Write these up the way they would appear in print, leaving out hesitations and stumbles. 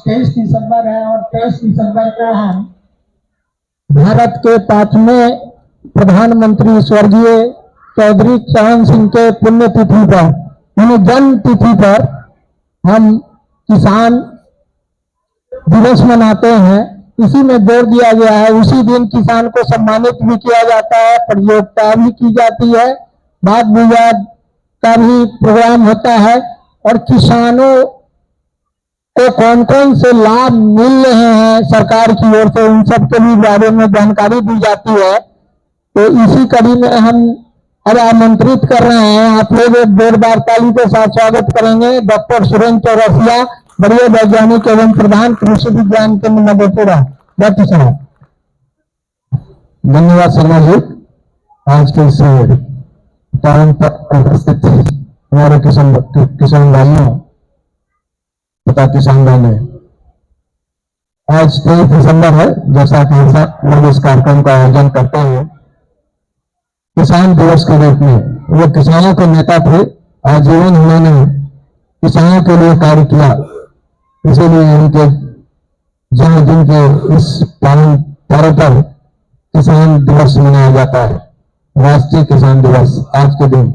23 दिसंबर है और 23 दिसंबर को हम भारत के 5वें प्रधानमंत्री स्वर्गीय चौधरी चरण सिंह के पुण्यतिथि पर, यानी जन्म तिथि पर हम किसान दिवस मनाते हैं। इसी में जोर दिया गया है, उसी दिन किसान को सम्मानित भी किया जाता है, प्रतियोगिता भी की जाती है, वाद विवाद का भी प्रोग्राम होता है और किसानों को कौन कौन से लाभ मिल रहे हैं सरकार की ओर से, उन सब के भी बारे में जानकारी दी जाती है। तो इसी कड़ी में हम अब आमंत्रित कर रहे हैं, आप लोग एक जोरदार ताली के साथ स्वागत करेंगे डॉक्टर सुरेंद्र चौरसिया, बड़े वैज्ञानिक एवं प्रधान कृषि विज्ञान केंद्र मधेपुरा। डॉक्टर साहब। धन्यवाद शर्मा जी। आज के इस टाइम पर उपस्थित हमारे किसान भाइयों तथा किसान बहने, आज 23 दिसंबर है, जैसा कि हम इस कार्यक्रम का आयोजन करते हैं किसान दिवस के रूप में। वो किसानों के नेता थे, आजीवन उन्होंने किसानों के लिए कार्य किया, इसीलिए उनके जन्मदिन के इस पावन पर्व पर किसान दिवस मनाया जाता है, राष्ट्रीय किसान दिवस आज के दिन।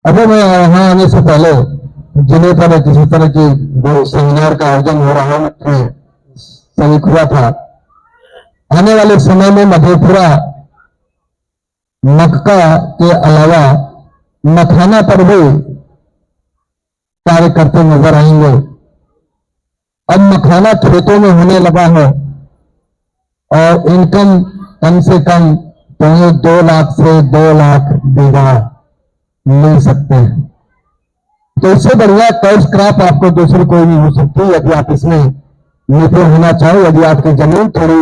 अभी मैं यहाँ आने से पहले जिले पर किसी तरह की सेमिनार का आयोजन हो रहा है, सभी हुआ था। आने वाले समय में मधेपुरा मक्का के अलावा मखाना पर भी कार्य करते नजर आएंगे। अब मखाना खेतों में होने लगा है और इनकम कम से कम 2 लाख से 2 लाख बीघा मिल सकते हैं। तो इससे बढ़िया कैश क्रॉप आपको दूसरी कोई नहीं हो सकती यदि आप इसमें निपुण होना चाहो। यदि आपकी जमीन थोड़ी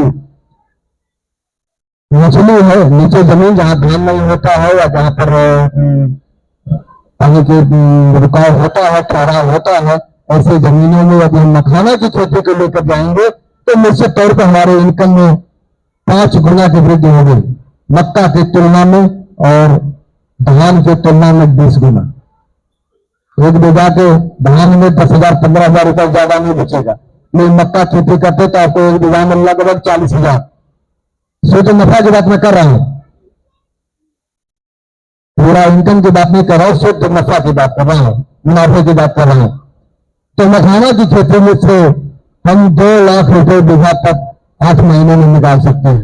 निचली है, नीचे जमीन जहां धान नहीं होता है या जहां पर पानी के रुकाव होता है, ठहराव होता है, ऐसे जमीनों में यदि हम मखाना की खेती को लेकर जाएंगे तो निश्चित तौर पर हमारे इनकम में 5 गुना की वृद्धि होगी, मक्का की तुलना में और धान की तुलना में 20 गुना। एक बीघा के धान में 10,000 15,000 रुपए ज्यादा नहीं बचेगा, लेकिन मक्का खेती करते तो आपको एक बीघा में लगभग 40,000। शुद्ध नफा की बात मैं कर रहा हूं, पूरा इनकम की बात नहीं कर रहा हूं, शुद्ध नफा की बात कर रहा हूं, मुनाफे की बात कर रहा हूं। तो मखाना की खेती में से हम 2 लाख रुपए बीघा तक 8 महीने में निकाल सकते हैं।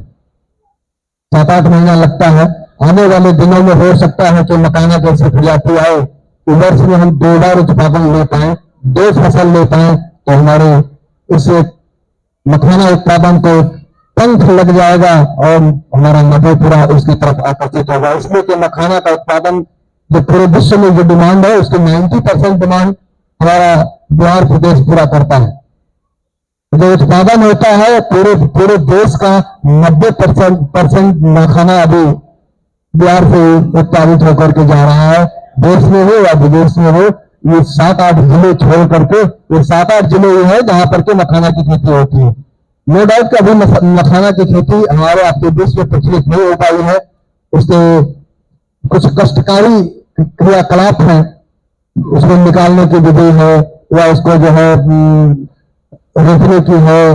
7-8 महीना लगता है। आने वाले दिनों में हो सकता है कि मखाना जैसी प्रजाति आए, वर्ष में हम 2 बार उत्पादन ले पाए, 2 फसल ले पाए, तो हमारे इस मखाना उत्पादन को पंख लग जाएगा और हमारा मधेपुरा उसकी तरफ आकर्षित होगा। इसलिए कि मखाना का उत्पादन जो पूरे विश्व में जो डिमांड है उसकी 90% डिमांड हमारा बिहार प्रदेश पूरा करता है। जो उत्पादन होता है पूरे देश का 90% मखाना अभी बिहार से उत्पादित होकर के जा रहा है। देश में हो या विदेश में हो, ये 7-8 जिले छोड़ करके ये 7-8 जिले ये है जहां पर के मखाना की खेती होती है। नो डाउट कि अभी मखाना की खेती हमारे आपके देश में प्रचलित नहीं हो पाई है, उससे कुछ कष्टकारी क्रियाकलाप है, उसको निकालने की विधि है या उसको जो है रोकने की है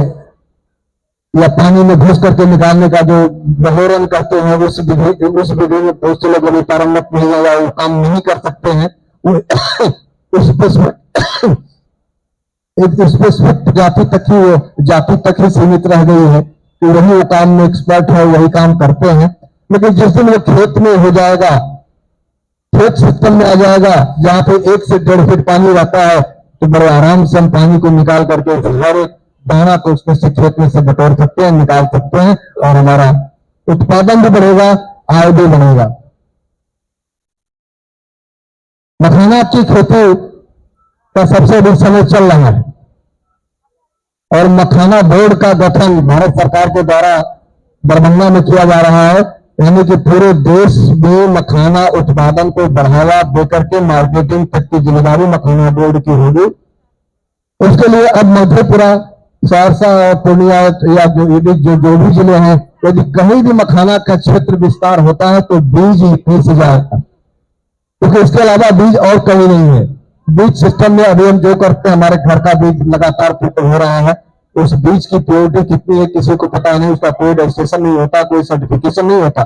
या पानी में घुस करके निकालने का जो बहोरन करते हैं उस विधि में बहुत से लोग अभी पारंगत नहीं है या वो काम नहीं कर सकते हैं। एक स्पेसिफिक जाति तक ही सीमित रह गई है कि वही वो काम में एक्सपर्ट है, वही काम करते हैं। लेकिन जिस दिन वो खेत में हो जाएगा, खेत सिस्टम में आ जाएगा जहां पे 1 से 1.5 फीट पानी रहता है, तो बड़े आराम से हम पानी को निकाल करके हर एक दाना को उसमें से खेत में से बटोर सकते हैं, निकाल सकते हैं और हमारा उत्पादन भी बढ़ेगा, आय भी बढ़ेगा। मखाना की खेती का सबसे अधिक समय चल रहा है और मखाना बोर्ड का गठन भारत सरकार के द्वारा दरभंगा में किया जा रहा है, यानी कि पूरे देश में मखाना उत्पादन को बढ़ावा देकर के मार्केटिंग तक की जिम्मेदारी मखाना बोर्ड की होगी। उसके लिए अब मधेपुरा, सहरसा और पूर्णिया या जो भी जिले हैं, यदि कहीं भी मखाना का क्षेत्र विस्तार होता है तो बीज 30,000 का, क्योंकि इसके अलावा बीज और कहीं नहीं है। बीज सिस्टम में अभी हम जो करते हैं, हमारे घर का बीज लगातार प्रिपेयर हो रहा है, उस बीज की प्योरिटी कितनी है किसी को पता नहीं, उसका कोई रजिस्ट्रेशन नहीं होता, कोई सर्टिफिकेशन नहीं होता।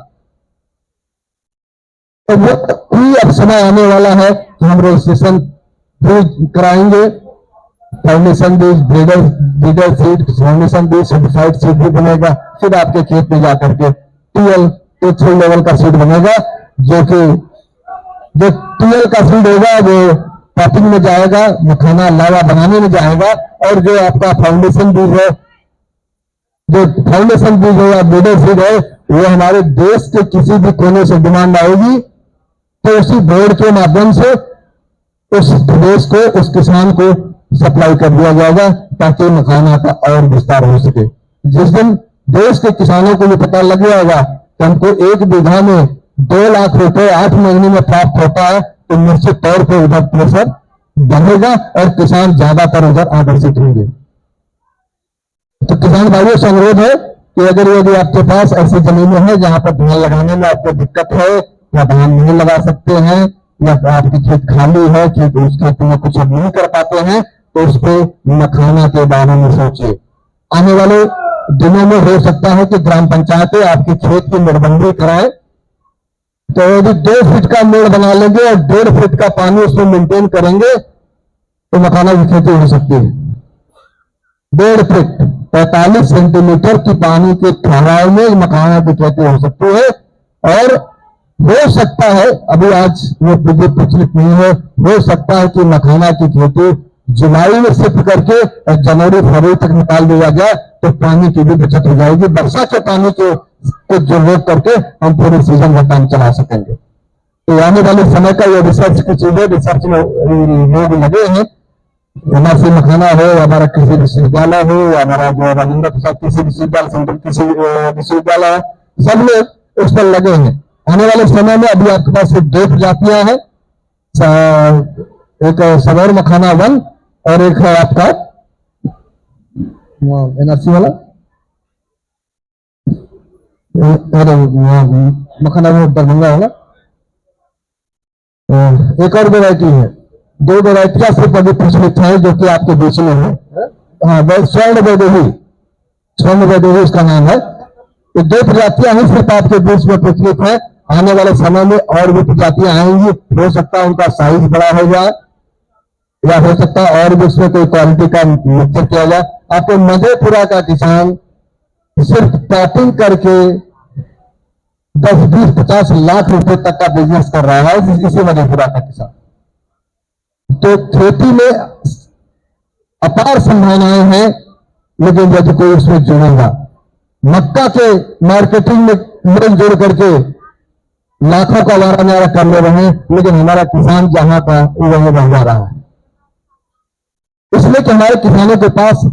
तो वो भी अब समय आने वाला है कि हम रजिस्ट्रेशन भी कराएंगे, फाउंडेशन बीज, ब्रीडर सीड, फाउंडेशन बीज, सर्टिफाइड सीड भी बनेगा, फिर आपके खेत में जाकर के टीएल T3 लेवल का सीड बनेगा, जो टीएल का सीड होगा वो पॉटिंग में जाएगा, मखाना लावा बनाने में जाएगा, और जो आपका फाउंडेशन बीज है, जो फाउंडेशन बीज है या ब्रीडर सीड है, वो हमारे देश के किसी भी कोने से डिमांड आएगी तो उसी बोर्ड के माध्यम से उस प्रदेश को, उस किसान को सप्लाई कर दिया जाएगा, ताकि मखाना का और विस्तार हो सके। जिस दिन देश के किसानों को ये पता लग जाएगा कि हमको 1 बीघा में 2 लाख रुपए 8 महीने में प्राप्त होता है, तो निश्चित तौर पर उधर प्रेशर बढ़ेगा और किसान ज्यादातर उधर आकर्षित होंगे। तो किसान भाइयों से अनुरोध है कि अगर यदि आपके पास ऐसी जमीनें हैं जहां पर धान लगाने में आपको दिक्कत है, या धान नहीं लगा सकते हैं, या आपकी खेत खाली है कि उस खेत में कुछ अब नहीं कर पाते हैं, तो उस पे मखाना के बारे में सोचिए। आने वाले दिनों में हो सकता है कि ग्राम पंचायतें आपके खेत की मेड़बंदी कराए, तो यदि 2 फीट का मेड़ बना लेंगे और 1.5 फीट का पानी उसमें मेंटेन करेंगे तो मखाना की खेती हो सकती है। 1.5 फीट 45 सेंटीमीटर की पानी के ठहराव में मखाना की खेती हो सकती है। और हो सकता है, अभी आज वो प्रचलित नहीं है, हो सकता है कि मखाना की खेती जुलाई में शिफ्ट करके जनवरी फरवरी तक निकाल दिया जाए, तो पानी की भी बचत हो जाएगी। वर्षा के पानी को जरूरत करके हम पूरे सीजन का काम चला सकेंगे। तो आने वाले समय का ये रिसर्च की चीजें, रिसर्च में लोग लगे हैं, एमआरसी मखाना हो, हमारा कृषि विश्वविद्यालय हो, या हमारा जो राजेंद्र प्रसाद कृषि विश्वविद्यालय, सेंट्रल कृषि विश्वविद्यालय, सब लोग उस पर लगे हैं। आने वाले समय में अभी आपके पास 2 प्रजातियां हैं, एक सवेर मखाना 1 और एक है आपका एनआरसी वाला मखाना वो दरभंगा वाला। एक और वेरायटी है, 2 वेरायटियां सिर्फ अभी प्रचलित है जो कि आपके बीच में है। हाँ, स्वर्ण वैदेही उसका नाम है। ये 2 प्रजातियां हैं सिर्फ आपके बीच में प्रचलित है। आने वाले समय में और भी प्रजातियां आएंगी, हो सकता है उनका साइज बड़ा हो जाए, या हो सकता है और भी उसमें कोई क्वालिटी का मिक्सचर किया जाए। आपको मधेपुरा का किसान सिर्फ पैकिंग करके 10, 20, 50 लाख रुपए तक का बिजनेस कर रहा है, इसी मधेपुरा का किसान। तो खेती में अपार संभावनाएं हैं, लेकिन यदि कोई उसमें जुड़ेगा, मक्का के मार्केटिंग में लोग जोड़ करके लाखों का वारा न्यारा कर ले रहे हैं, लेकिन हमारा किसान जहां का वहीं रह जा रहा है। इसलिए कि हमारे किसानों के पास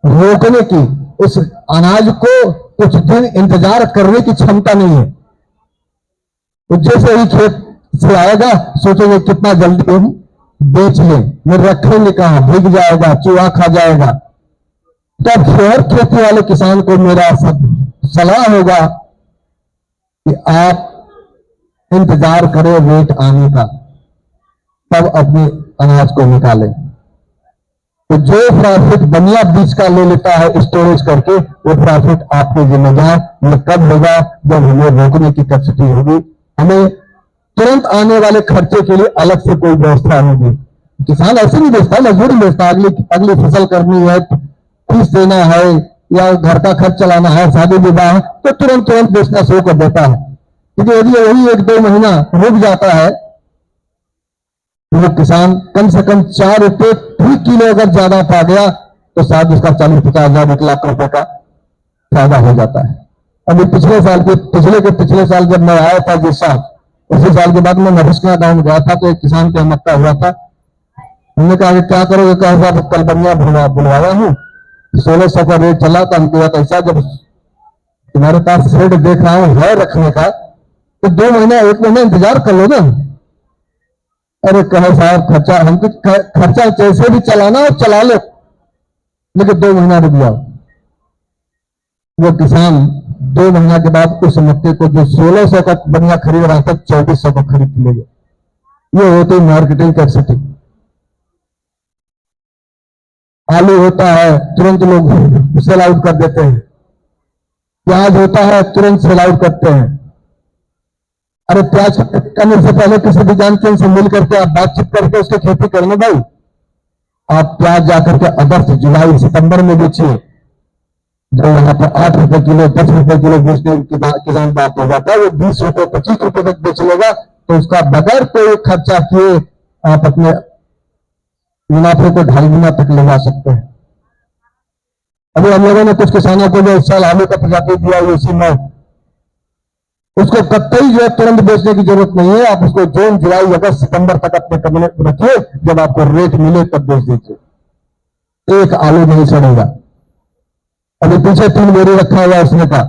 रोकने की, उस अनाज को कुछ दिन इंतजार करने की क्षमता नहीं है। तो जैसे ही खेत से आएगा सोचेंगे कितना जल्दी हम बेच लें, मैं रखेंगे कहां, भीग जाएगा, चूहा खा जाएगा। तब हर खेती वाले किसान को मेरा सलाह होगा कि आप इंतजार करें रेट आने का, तब अपने अनाज को निकालें। तो जो प्रॉफिट बनिया बीज का ले लेता है स्टोरेज करके, वो प्रॉफिट आपके जिम्मेदार ये कब होगा, जब हमें रोकने की कैपेसिटी होगी। हमें तुरंत आने वाले खर्चे के लिए अलग से कोई व्यवस्था होगी। किसान ऐसे नहीं बेचता, मजबूरी बेचता, अगली फसल करनी है, फीस देना है, या घर का खर्च चलाना है, शादी विवाह है, तो तुरंत बेचना शुरू कर देता है। क्योंकि यदि वही 1-2 महीना रुक जाता है, वो किसान कम से कम 4 रुपए फी किलो अगर ज्यादा पा गया, तो शायद उसका 40-50 हजार 1 लाख रुपए का फायदा हो जाता है। अभी पिछले साल जब मैं आया था जिस साल, उसी साल के बाद मैं नभिष्का गांव में गया था, तो एक किसान को मक्का हुआ था। हमने कहा कि क्या करोगे, कहा कल बनिया बुलवाया हूँ, 1600 का रेट चला। तो हमको ऐसा, जब तुम्हारे पास शेड देख रहा हूं है रखने का, तो 2 महीना 1 महीना इंतजार कर लो ना। अरे कहे साहब खर्चा, हमको खर्चा कैसे भी चलाना और चला लो, लेकिन 2 महीना रुक जाओ। वो किसान 2 महीना के बाद उस मक्के को जो 1600 का बनिया खरीद रहा था, 2400 का खरीद लेगा। ये होती मार्केटिंग कैपेसिटी। आलू होता है तुरंत लोग सेल आउट कर देते हैं, प्याज होता है तुरंत सेल आउट करते हैं। अरे प्याज करने से पहले किसी विज्ञान केंद्र से मिल करके आप बातचीत करके उसकी खेती करना भाई। आप प्याज जाकर के अगस्त जुलाई सितंबर में बेचिए, जो यहाँ पर 8 रुपए किलो 10 रुपए किलो बेचने किसान बात हो जाता है, वो 20 रुपए 25 रुपए तक बेच लेगा, तो उसका बगैर कोई खर्चा किए आप अपने मुनाफे को 2.5 गुना तक ले जा सकते हैं। अभी हम लोगों ने कुछ किसानों को जो इस साल आलू का प्रजाति दिया है उसी में उसको कतई जो है तुरंत बेचने की जरूरत नहीं है। आप उसको जून जुलाई अगस्त सितंबर तक अपने कमरे में रखिए, जब आपको रेट मिले तब बेच दीजिए। एक आलू नहीं सड़ेगा। अभी पीछे 3 बोरी रखा हुआ उसने का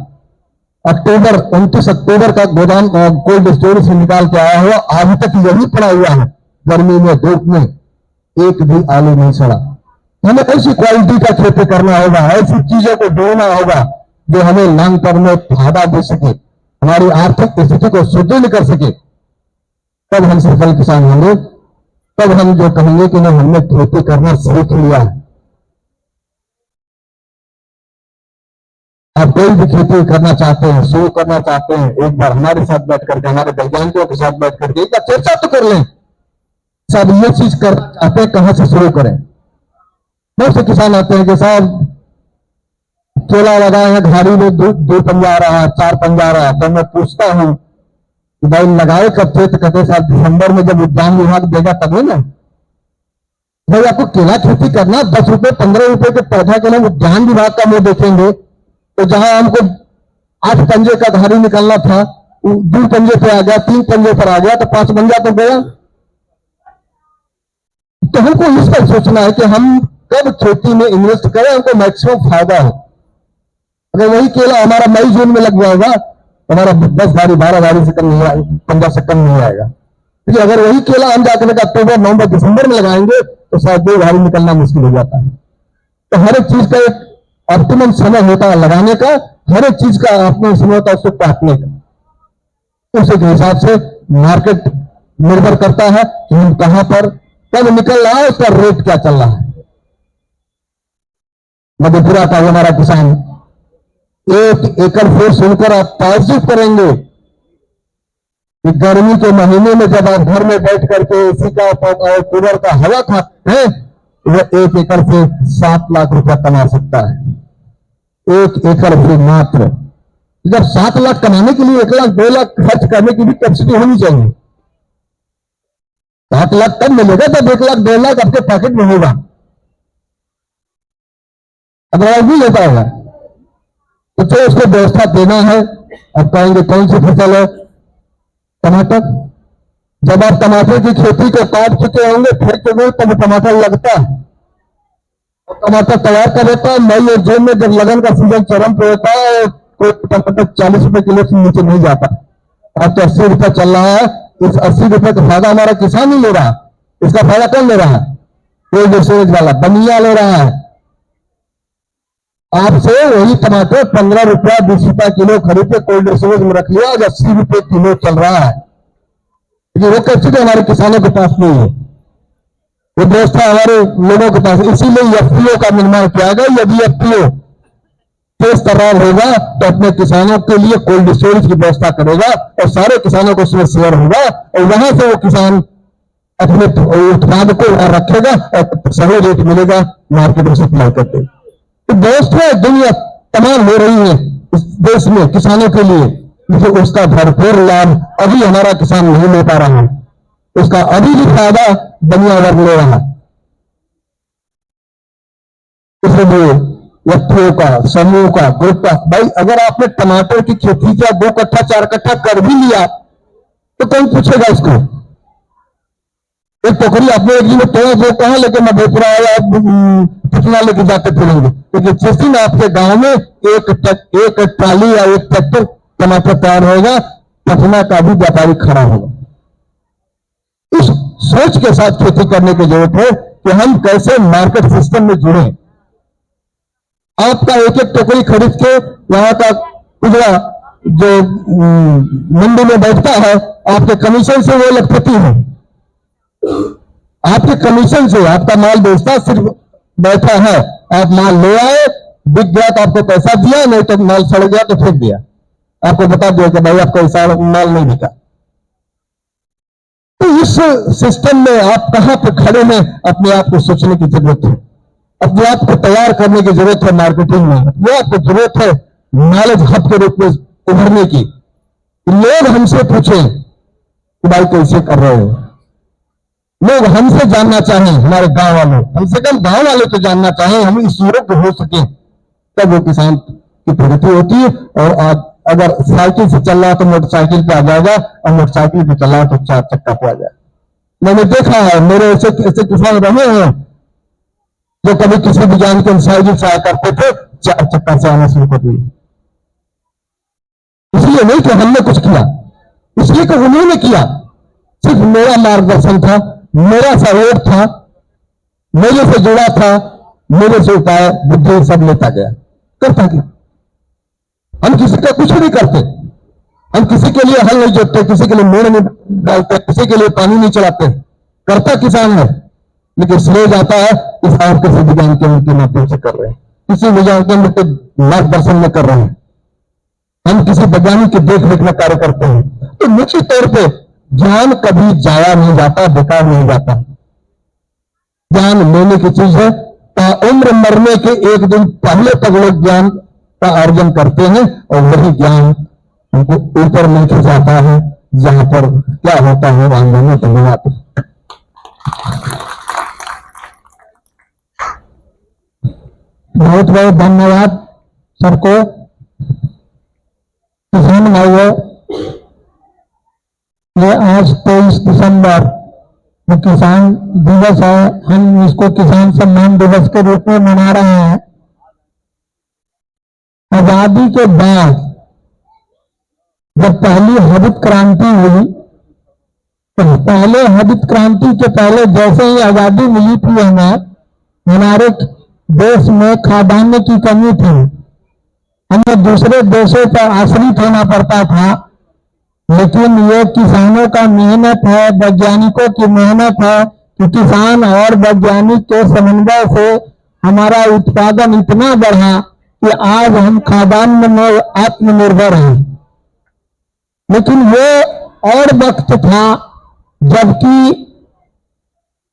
अक्टूबर 29 अक्टूबर का गोदाम कोल्ड स्टोरेज से निकाल के आया हुआ, आज तक यही पड़ा हुआ है। गर्मी में धूप में एक भी आलू नहीं सड़ा। हमें ऐसी क्वालिटी का खेती करना होगा, ऐसी चीजों को ढूंढना होगा जो हमें लॉन्ग टर्म में फायदा दे सके, हमारी आर्थिक स्थिति को सुदृढ़ कर सके। तब हम सफल किसान होंगे, तब हम जो कहेंगे कि नहीं हमने खेती करना सीख लिया है। आप कोई भी खेती करना चाहते हैं, शुरू करना चाहते हैं, एक बार हमारे साथ बैठ करके, हमारे वैज्ञानिकों के साथ बैठ करके एक बार चर्चा तो कर लें। सब ये चीज करना चाहते हैं, कहां से शुरू करें। बहुत से किसान आते हैं कि साहब केला लगाए हैं, घाड़ी में 2 पंजा आ रहा है, 4 पंजा आ रहा है। तो मैं पूछता हूं भाई लगाए कब थे? तो कहते साहब दिसंबर में जब उद्यान विभाग देगा तभी ना। भाई आपको केला खेती करना 10 रुपए 15 रुपए के पौधा के लिए उद्यान विभाग का मुंह देखेंगे, तो जहां हमको 8 पंजे का धारी निकालना था 2 पंजे पे आ गया, 3 पंजे पर आ गया, तो 5 पंजा तो गया। तो हमको इस पर सोचना है कि हम कब खेती में इन्वेस्ट करें, हमको मैक्सिमम फायदा हो। अगर वही केला हमारा मई जून में लग जाएगा, हमारा 10 धारी 12 धारी से कम नहीं आएगा, 15 से कम नहीं आएगा। क्योंकि अगर वही केला हम जाकर अक्टूबर नवंबर दिसंबर में लगाएंगे तो शायद 2 धारी निकलना मुश्किल हो जाता है। तो हर एक चीज का एक ऑप्टिमम समय होता है लगाने का, हर एक चीज का ऑप्टिमम समय होता है उसको काटने का। उसी के हिसाब से मार्केट निर्भर करता है कि हम कहां पर कब निकल रहा है, उसका रेट क्या चल रहा है। मधेपुरा का हमारा किसान 1 एकड़ से सुनकर आप ताज्जुब करेंगे कि गर्मी के महीने में जब आप घर में बैठ करके एसी का कूलर का हवा खाते हैं, वह 1 एकड़ से 7 लाख रुपया कमा सकता है। 1 एकड़ से मात्र। जब 7 लाख कमाने के लिए 1 लाख 2 लाख खर्च करने की भी कैपेसिटी होनी चाहिए। 7 लाख तब मिलेगा जब 1 लाख 2 लाख आपके पॉकेट में होगा, अदरवाइज नहीं हो पाएगा। तो जो उसको व्यवस्था देना है। अब कहेंगे कौन सी फसल है? टमाटर। जब आप टमाटर की खेती को काट चुके होंगे फिर के तब टमाटर लगता है, टमाटर तैयार कर देता है। मई और जून में जब लगन का सीजन चरम पे होता है, कोई टमाटर 40 रुपए किलो से नीचे नहीं जाता। अब तो 80 रुपए चल रहा है। इस 80 रुपए का फायदा हमारा किसान नहीं ले रहा, इसका फायदा कौन ले रहा है? कोल्ड स्टोरेज वाला बनिया ले रहा है। आपसे वही टमाटर 15 रुपया 20 रुपया किलो खरीद के कोल्ड स्टोरेज में रख लिया, आज 80 रुपए किलो चल रहा है। वो कैसे हमारे किसानों के पास नहीं है, वो व्यवस्था हमारे लोगों के पास। इसीलिए एफपीओ का निर्माण किया गया। यदि एफपीओ तेज तर्रार होगा तो अपने किसानों के लिए कोल्ड स्टोरेज की व्यवस्था करेगा और सारे किसानों को उसमें शेयर होगा और वहां से वो किसान अपने उत्पाद को रखेगा और सही रेट मिलेगा, मार्केट में सप्लाई करते। तो व्यवस्था दुनिया तमाम हो रही है इस देश में किसानों के लिए, लेकिन उसका भरपूर लाभ अभी हमारा किसान नहीं ले पा रहा है। उसका अभी भी फायदा दुनिया वर्ग ले रहा है। इसलिए व्यक्तियों का, समूह का, ग्रुप का, भाई अगर आपने टमाटर की खेती किया 2 कट्ठा 4 कट्ठा कर भी लिया तो कौन पूछेगा इसको? एक टोकरी आपने एक दिन में तोड़ा जो कहा लेकिन मधेपुरा या कितना लेके जाते फिरेंगे, लेकिन जिस दिन आपके गांव में एक ट्राली या एक ट्रैक्टर टमाटर तैयार होगा, पटना का भी व्यापारी खड़ा होगा। इस सोच के साथ खेती करने की जरूरत है कि हम कैसे मार्केट सिस्टम में जुड़े। आपका एक टोकरी खरीद के वहां का उजड़ा जो मंडी में बैठता है, आपके कमीशन से वो लखपति है। आपके कमीशन से आपका माल बेचता सिर्फ बैठा है, आप माल ले आए, बिक गया तो आपको पैसा दिया, नहीं तो माल सड़ गया तो फेंक दिया, आपको बता दिया कि भाई आपका ऐसा माल नहीं बिका। तो इस सिस्टम में आप कहां पर खड़े हैं, अपने आप को सोचने की जरूरत है, अपने आप को तैयार करने की जरूरत है। मार्केटिंग में अपने आप को जरूरत है नॉलेज हब के रूप में उभरने की। लोग हमसे पूछें कि भाई कैसे कर रहे हो, लोग हमसे जानना चाहें, हमारे गांव वाले, कम से कम गांव वाले तो जानना चाहें, हम इस योग्य हो सके, तब वो किसान की प्रगति होती है। और आज अगर साइकिल से चल रहा है तो मोटरसाइकिल पे आ जाएगा, और मोटरसाइकिल पे चल रहा है तो 4 चक्का पे आ जाएगा। मैंने देखा है, मेरे ऐसे किसान रहे हैं जो कभी किसी विज्ञान के साइकिल से आया करते थे, 4 चक्का से आना शुरू कर दिए। इसलिए नहीं कि हमने कुछ किया, इसलिए कि उन्होंने किया। सिर्फ मेरा मार्गदर्शन था, मेरा सहयोग था, मेरे से जुड़ा था, मेरे से उपाय बुद्धि सब लेता गया, करता गया। हम किसी का कुछ नहीं करते, हम किसी के लिए हल नहीं जोतते, किसी के लिए मेड़ नहीं डालते, किसी के लिए पानी नहीं चलाते, करता किसान है, लेकिन श्रेय जाता है किसान किसी विज्ञान केंद्र के माध्यम से कर रहे हैं, किसी विज्ञान केंद्र के मार्गदर्शन में कर रहे हैं, हम किसी वैज्ञानिक की देखरेख में कार्य करते हैं। तो निश्चित तौर पे ज्ञान कभी जाया नहीं जाता, बेकार नहीं जाता। ज्ञान लेने की चीज है, उम्र मरने के एक दिन पहले तक लोग ज्ञान का अर्जन करते हैं, और वही ज्ञान हमको ऊपर नहीं खिंचाता है, जहां पर क्या होता है वहां जाने तो लगाते। बहुत बहुत धन्यवाद सबको। किसान भाइयों, ये आज 23 दिसंबर जो किसान दिवस है, हम इसको किसान सम्मान दिवस के रूप में मना रहे हैं। आजादी के बाद जब पहली हरित क्रांति हुई, तो पहले हरित क्रांति के पहले जैसे ही आजादी मिली थी हमें, हमारे देश में खाद्यान्न की कमी थी, हमें दूसरे देशों पर आश्रित होना पड़ता था। लेकिन ये किसानों का मेहनत है, वैज्ञानिकों की मेहनत है कि किसान और वैज्ञानिक के समन्वय से हमारा उत्पादन इतना बढ़ा कि आज हम खाद्यान्न में आत्मनिर्भर हैं। लेकिन वो और वक्त था जबकि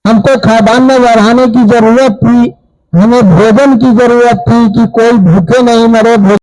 हमको खाद्यान्न बढ़ाने की जरूरत थी, हमें भोजन की जरूरत थी कि कोई भूखे नहीं मरे।